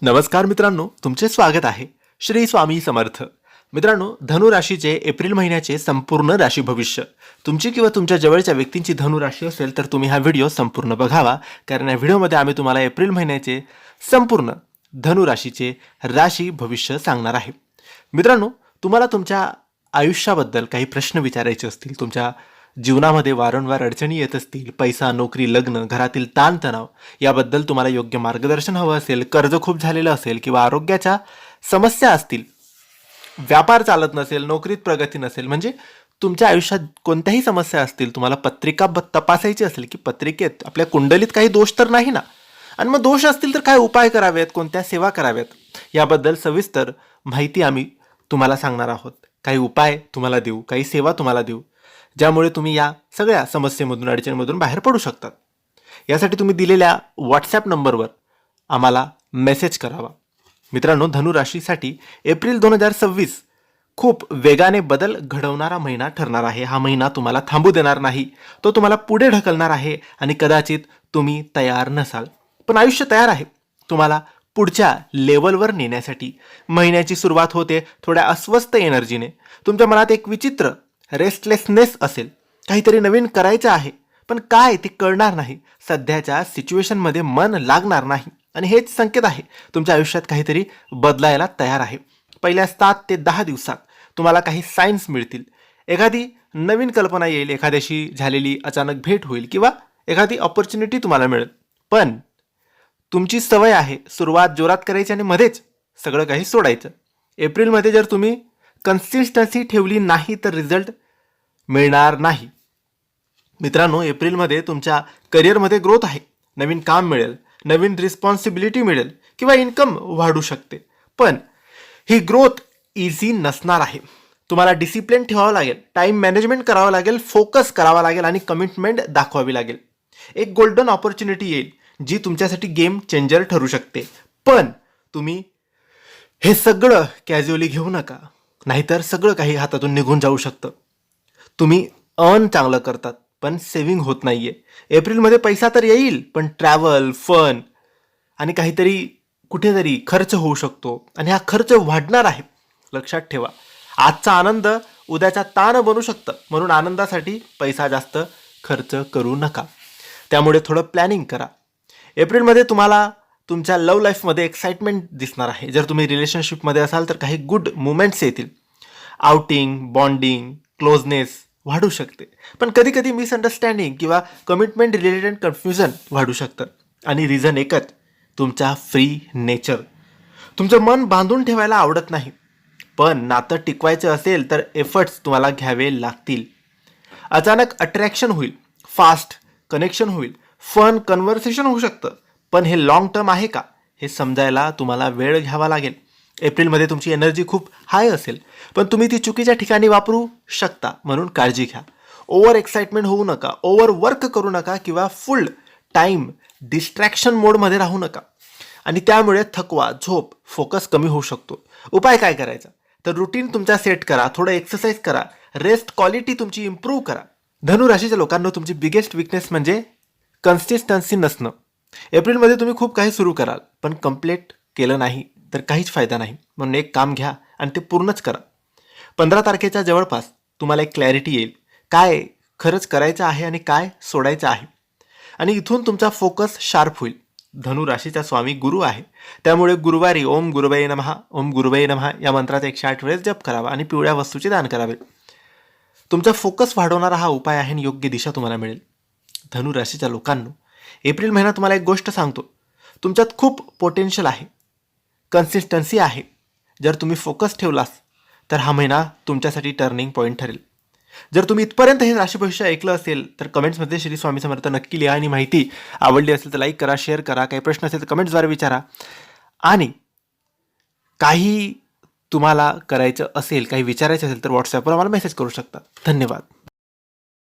नमस्कार मित्रांनो, तुमचे स्वागत आहे. श्री स्वामी समर्थ. मित्रांनो, धनु राशीचे एप्रिल महिन्याचे संपूर्ण राशी भविष्य. तुमची किंवा तुमच्या जवळच्या व्यक्तींची धनु राशी असेल तर तुम्ही हा व्हिडिओ संपूर्ण बघावा, कारण या व्हिडिओमध्ये आम्ही तुम्हाला एप्रिल महिन्याचे संपूर्ण धनु राशीचे राशी भविष्य सांगणार आहे. मित्रांनो, तुम्हाला तुमच्या आयुष्याबद्दल काही प्रश्न विचारायचे असतील, तुमच्या जीवनामध्ये वारंवार अडचणी येत असतील, पैसा, नोकरी, लग्न, घरातील ताणतणाव याबद्दल तुम्हाला योग्य मार्गदर्शन हवं असेल, कर्ज खूप झालेलं असेल किंवा आरोग्याच्या समस्या असतील, व्यापार चालत नसेल, नोकरीत प्रगती नसेल, म्हणजे तुमच्या आयुष्यात कोणत्याही समस्या असतील, तुम्हाला पत्रिका तपासायची असेल की पत्रिकेत आपल्या कुंडलीत काही दोष तर नाही ना, आणि मग दोष असतील तर काय उपाय करावेत, कोणत्या सेवा कराव्यात, याबद्दल सविस्तर माहिती आम्ही तुम्हाला सांगणार आहोत. काही उपाय तुम्हाला देऊ, काही सेवा तुम्हाला देऊ, ज्यामुळे तुम्ही या सगळ्या समस्येमधून, अडचणीमधून बाहेर पडू शकतात. यासाठी तुम्ही दिलेल्या व्हॉट्सॲप नंबरवर आम्हाला मेसेज करावा. मित्रांनो, धनु राशीसाठी एप्रिल 2026 खूप वेगाने बदल घडवणारा महिना ठरणार आहे. हा महिना तुम्हाला थांबू देणार नाही, तो तुम्हाला पुढे ढकलणार आहे आणि कदाचित तुम्ही तयार नसाल, पण आयुष्य तयार आहे तुम्हाला पुढच्या लेवलवर नेण्यासाठी. महिन्याची सुरुवात होते थोड्या अस्वस्थ एनर्जीने. तुमच्या मनात एक विचित्र रेस्टलेसनेस असेल, काहीतरी नवीन करायचं आहे पण काय ते कळणार नाही, सध्याच्या सिच्युएशनमध्ये मन लागणार नाही, आणि हेच संकेत आहे तुमच्या आयुष्यात काहीतरी बदलायला तयार आहे. पहिल्या 7 ते 10 दिवसात तुम्हाला काही साईन्स मिळतील. एखादी नवीन कल्पना येईल, एखाद्याशी झालेली अचानक भेट होईल किंवा एखादी ऑपॉर्च्युनिटी तुम्हाला मिळेल. पण तुमची सवय आहे सुरुवात जोरात करायची आणि मध्येच सगळं काही सोडायचं. एप्रिलमध्ये जर तुम्ही कन्सिस्टन्सी ठेवली नाही तर रिझल्ट मिळणार नाही. मित्रांनो, एप्रिलमध्ये तुमच्या करिअरमध्ये ग्रोथ आहे. नवीन काम मिळेल, नवीन रिस्पॉन्सिबिलिटी मिळेल किंवा इन्कम वाढू शकते. पण ही ग्रोथ इझी नसणार आहे. तुम्हाला डिसिप्लिन ठेवावं लागेल, टाईम मॅनेजमेंट करावं लागेल, फोकस करावा लागेल आणि कमिटमेंट दाखवावी लागेल. एक गोल्डन ऑपॉर्च्युनिटी येईल जी तुमच्यासाठी गेम चेंजर ठरू शकते. पण तुम्ही हे सगळं कॅज्युअली घेऊ नका, नाहीतर सगळं काही हातातून निघून जाऊ शकतं. तुम्ही अर्न चांगलं करतात पण सेव्हिंग होत नाहीये. एप्रिलमध्ये पैसा तर येईल पण ट्रॅव्हल, फन आणि काहीतरी कुठेतरी खर्च होऊ शकतो आणि हा खर्च वाढणार आहे. लक्षात ठेवा, आजचा आनंद उद्याचा ताण बनू शकतं, म्हणून आनंदासाठी पैसा जास्त खर्च करू नका. त्यामुळे थोडं प्लॅनिंग करा. एप्रिलमध्ये तुम्हाला तुमच्या लव्ह लाईफमध्ये एक्साइटमेंट दिसणार आहे. जर तुम्ही रिलेशनशिपमध्ये असाल तर काही गुड मुवमेंट्स येतील. आउटिंग, बॉन्डिंग, क्लोजनेस वाढू शकते, पण कधी कधी मिसअंडरस्टँडिंग किंवा कमिटमेंट रिलेटेड कन्फ्युजन वाढू शकतं. आणि रिझन एकच, तुमचा फ्री नेचर. तुमचं मन बांधून ठेवायला आवडत नाही, पण नातं टिकवायचं असेल तर एफर्ट्स तुम्हाला घ्यावे लागतील. अचानक अट्रॅक्शन होईल, फास्ट कनेक्शन होईल, फन कन्व्हर्सेशन होऊ शकतं, पण हे लॉंग टर्म आहे का हे समजायला तुम्हाला वेळ घ्यावा लागेल. एप्रिलमध्ये तुमची एनर्जी खूप हाय असेल, पण तुम्ही ती चुकीच्या ठिकाणी वापरू शकता, म्हणून काळजी घ्या. ओव्हर एक्साइटमेंट होऊ नका, ओव्हर वर्क करू नका किंवा फुल टाईम डिस्ट्रॅक्शन मोडमध्ये राहू नका, आणि त्यामुळे थकवा, झोप, फोकस कमी होऊ शकतो. उपाय काय करायचा तर रुटीन तुमचा सेट करा, थोडं एक्सरसाइज करा, रेस्ट क्वालिटी तुमची इम्प्रूव्ह करा. धनु राशीच्या लोकांना तुमची बिगेस्ट विकनेस म्हणजे कन्सिस्टन्सी नसणं. एप्रिलमध्ये तुम्ही खूप काही सुरू कराल पण कम्प्लीट केलं नाही तर काहीच फायदा नाही, म्हणून एक काम घ्या आणि ते पूर्णच करा. 15 तारखेच्या जवळपास तुम्हाला एक क्लॅरिटी येईल, काय खरंच करायचं आहे आणि काय सोडायचं आहे, आणि इथून तुमचा फोकस शार्प होईल. धनु राशीचा स्वामी गुरु आहे, त्यामुळे गुरुवारी ओम गुरुवै नमः, ओम गुरुवै नमः या मंत्राचा 108 वेळेस जप करावा आणि पिवळ्या वस्तूचे दान करावे. तुमचा फोकस वाढवणारा हा उपाय आहे आणि योग्य दिशा तुम्हाला मिळेल. धनु राशीच्या लोकांनो, एप्रिल महिना तुम्हाला एक गोष्ट सांगतो, तुमच्यात खूप पोटेन्शियल आहे, कन्सिस्टन्सी आहे. जर तुम्ही फोकस ठेवलास तर हा महिना तुमच्यासाठी टर्निंग पॉईंट ठरेल. जर तुम्ही इथपर्यंत हे राशी भविष्य ऐकलं असेल तर कमेंट्समध्ये श्री स्वामी समर्थ नक्की लिहा, आणि माहिती आवडली असेल तर लाईक करा, शेअर करा. काही प्रश्न असेल तर कमेंट्सद्वारे विचारा, आणि काही तुम्हाला करायचं असेल, काही विचारायचं असेल तर व्हॉट्सॲपवर आम्हाला मेसेज करू शकता. धन्यवाद.